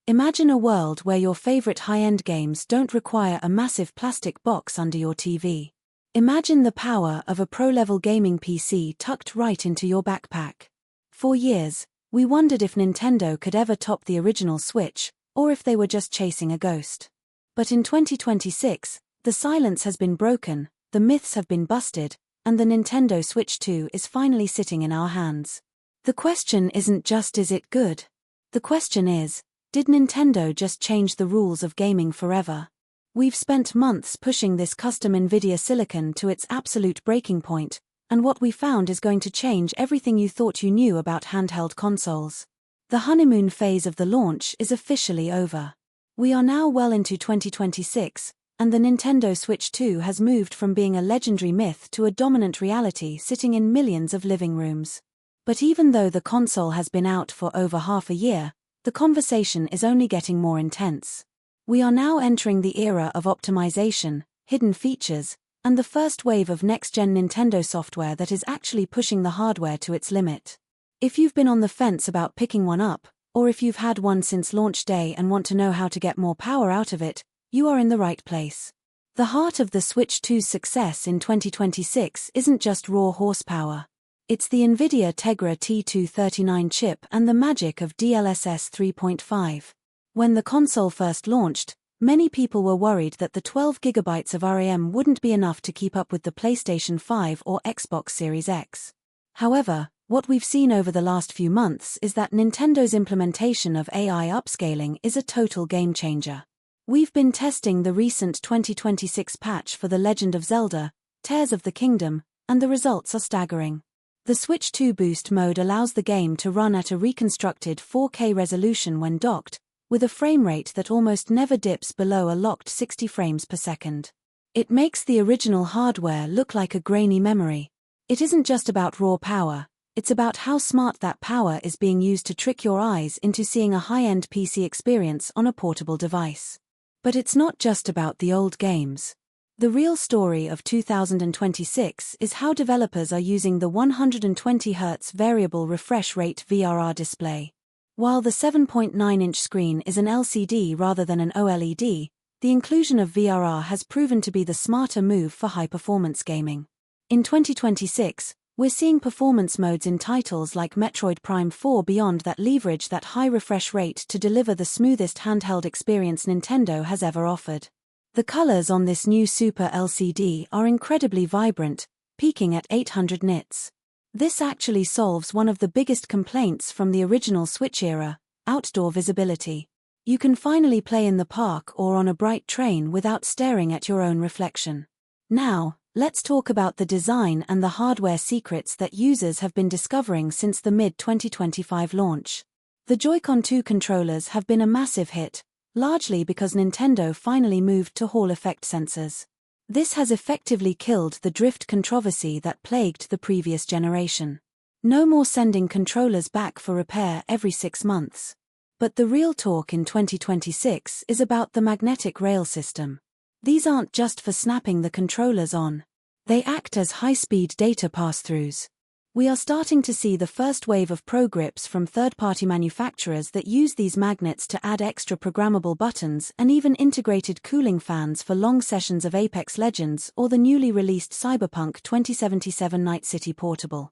Imagine a world where your favorite high-end games don't require a massive plastic box under your TV. Imagine the power of a pro-level gaming PC tucked right into your backpack. For years, we wondered if Nintendo could ever top the original Switch, or if they were just chasing a ghost. But in 2026, the silence has been broken, the myths have been busted, and the Nintendo Switch 2 is finally sitting in our hands. The question isn't just is it good? The question is, did Nintendo just change the rules of gaming forever? We've spent months pushing this custom Nvidia silicon to its absolute breaking point, and what we found is going to change everything you thought you knew about handheld consoles. The honeymoon phase of the launch is officially over. We are now well into 2026, and the Nintendo Switch 2 has moved from being a legendary myth to a dominant reality sitting in millions of living rooms. But even though the console has been out for over half a year, the conversation is only getting more intense. We are now entering the era of optimization, hidden features, and the first wave of next-gen Nintendo software that is actually pushing the hardware to its limit. If you've been on the fence about picking one up, or if you've had one since launch day and want to know how to get more power out of it, you are in the right place. The heart of the Switch 2's success in 2026 isn't just raw horsepower. It's the Nvidia Tegra T239 chip and the magic of DLSS 3.5. When the console first launched, many people were worried that the 12 GB of RAM wouldn't be enough to keep up with the PlayStation 5 or Xbox Series X. However, what we've seen over the last few months is that Nintendo's implementation of AI upscaling is a total game changer. We've been testing the recent 2026 patch for The Legend of Zelda, Tears of the Kingdom, and the results are staggering. The Switch 2 Boost mode allows the game to run at a reconstructed 4K resolution when docked, with a frame rate that almost never dips below a locked 60 frames per second. It makes the original hardware look like a grainy memory. It isn't just about raw power, it's about how smart that power is being used to trick your eyes into seeing a high-end PC experience on a portable device. But it's not just about the old games. The real story of 2026 is how developers are using the 120Hz variable refresh rate VRR display. While the 7.9-inch screen is an LCD rather than an OLED, the inclusion of VRR has proven to be the smarter move for high-performance gaming. In 2026, we're seeing performance modes in titles like Metroid Prime 4 Beyond that leverage that high refresh rate to deliver the smoothest handheld experience Nintendo has ever offered. The colors on this new Super LCD are incredibly vibrant, peaking at 800 nits. This actually solves one of the biggest complaints from the original Switch era, outdoor visibility. You can finally play in the park or on a bright train without staring at your own reflection. Now, let's talk about the design and the hardware secrets that users have been discovering since the mid-2025 launch. The Joy-Con 2 controllers have been a massive hit, largely because Nintendo finally moved to Hall effect sensors. This has effectively killed the drift controversy that plagued the previous generation. No more sending controllers back for repair every 6 months. But the real talk in 2026 is about the magnetic rail system. These aren't just for snapping the controllers on. They act as high-speed data pass-throughs. We are starting to see the first wave of Pro Grips from third-party manufacturers that use these magnets to add extra programmable buttons and even integrated cooling fans for long sessions of Apex Legends or the newly released Cyberpunk 2077 Night City Portable.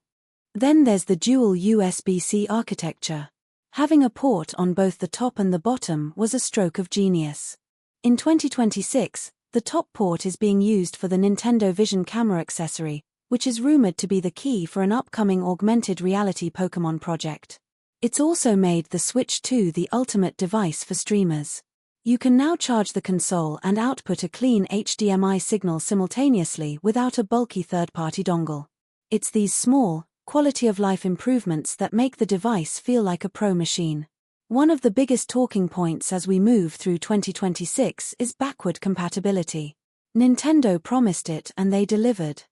Then there's the dual USB-C architecture. Having a port on both the top and the bottom was a stroke of genius. In 2026, the top port is being used for the Nintendo Vision camera accessory, which is rumored to be the key for an upcoming augmented reality Pokémon project. It's also made the Switch 2 the ultimate device for streamers. You can now charge the console and output a clean HDMI signal simultaneously without a bulky third-party dongle. It's these small, quality-of-life improvements that make the device feel like a pro machine. One of the biggest talking points as we move through 2026 is backward compatibility. Nintendo promised it and they delivered.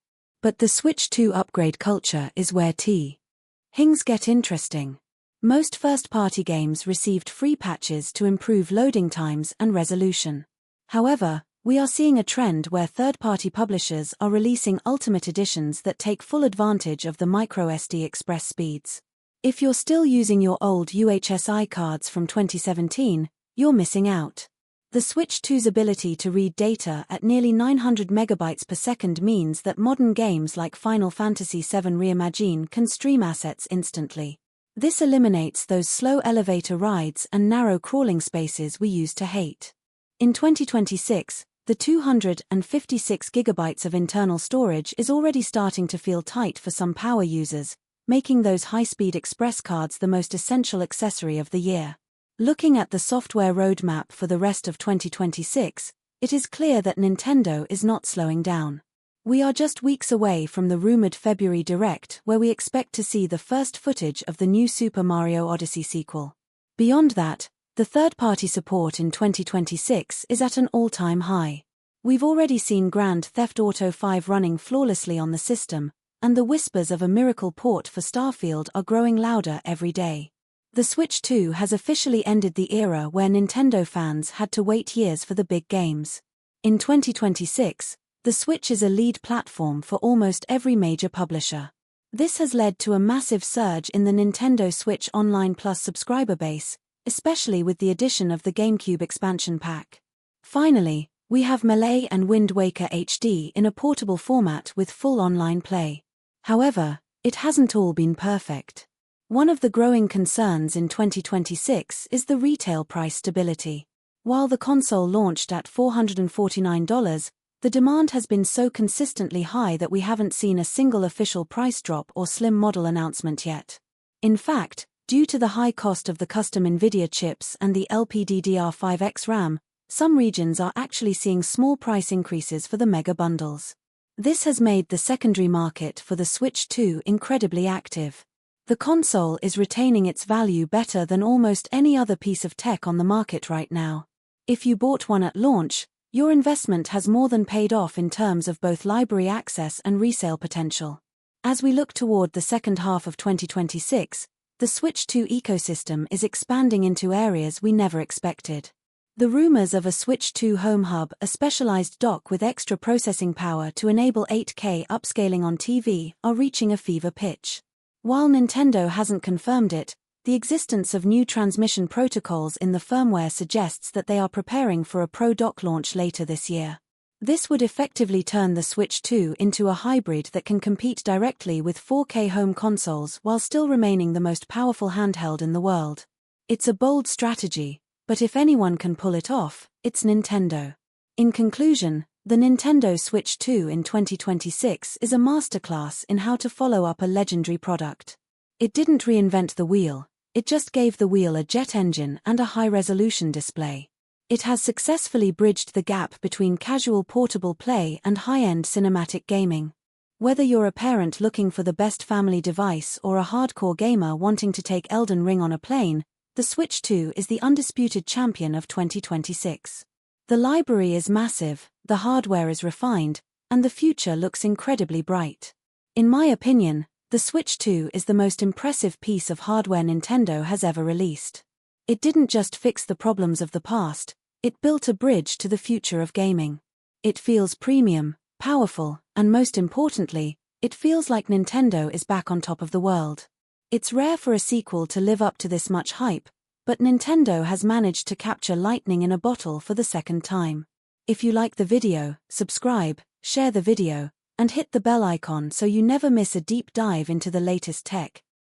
But the Switch 2 upgrade culture is where things get interesting. Most first-party games received free patches to improve loading times and resolution. However, we are seeing a trend where third-party publishers are releasing Ultimate Editions that take full advantage of the microSD express speeds. If you're still using your old UHSI cards from 2017, you're missing out. The Switch 2's ability to read data at nearly 900 megabytes per second means that modern games like Final Fantasy VII Reimagine can stream assets instantly. This eliminates those slow elevator rides and narrow crawling spaces we used to hate. In 2026, the 256 gigabytes of internal storage is already starting to feel tight for some power users, making those high-speed express cards the most essential accessory of the year. Looking at the software roadmap for the rest of 2026, it is clear that Nintendo is not slowing down. We are just weeks away from the rumored February Direct, where we expect to see the first footage of the new Super Mario Odyssey sequel. Beyond that, the third-party support in 2026 is at an all-time high. We've already seen Grand Theft Auto 5 running flawlessly on the system, and the whispers of a miracle port for Starfield are growing louder every day. The Switch 2 has officially ended the era where Nintendo fans had to wait years for the big games. In 2026, the Switch is a lead platform for almost every major publisher. This has led to a massive surge in the Nintendo Switch Online Plus subscriber base, especially with the addition of the GameCube expansion pack. Finally, we have Melee and Wind Waker HD in a portable format with full online play. However, it hasn't all been perfect. One of the growing concerns in 2026 is the retail price stability. While the console launched at $449, the demand has been so consistently high that we haven't seen a single official price drop or slim model announcement yet. In fact, due to the high cost of the custom Nvidia chips and the LPDDR5X RAM, some regions are actually seeing small price increases for the mega bundles. This has made the secondary market for the Switch 2 incredibly active. The console is retaining its value better than almost any other piece of tech on the market right now. If you bought one at launch, your investment has more than paid off in terms of both library access and resale potential. As we look toward the second half of 2026, the Switch 2 ecosystem is expanding into areas we never expected. The rumors of a Switch 2 Home Hub, a specialized dock with extra processing power to enable 8K upscaling on TV, are reaching a fever pitch. While Nintendo hasn't confirmed it, the existence of new transmission protocols in the firmware suggests that they are preparing for a Pro Dock launch later this year. This would effectively turn the Switch 2 into a hybrid that can compete directly with 4K home consoles while still remaining the most powerful handheld in the world. It's a bold strategy, but if anyone can pull it off, it's Nintendo. In conclusion, the Nintendo Switch 2 in 2026 is a masterclass in how to follow up a legendary product. It didn't reinvent the wheel, it just gave the wheel a jet engine and a high-resolution display. It has successfully bridged the gap between casual portable play and high-end cinematic gaming. Whether you're a parent looking for the best family device or a hardcore gamer wanting to take Elden Ring on a plane, the Switch 2 is the undisputed champion of 2026. The library is massive, the hardware is refined, and the future looks incredibly bright. In my opinion, the Switch 2 is the most impressive piece of hardware Nintendo has ever released. It didn't just fix the problems of the past, it built a bridge to the future of gaming. It feels premium, powerful, and most importantly, it feels like Nintendo is back on top of the world. It's rare for a sequel to live up to this much hype, but Nintendo has managed to capture lightning in a bottle for the second time. If you like the video, subscribe, share the video, and hit the bell icon so you never miss a deep dive into the latest tech.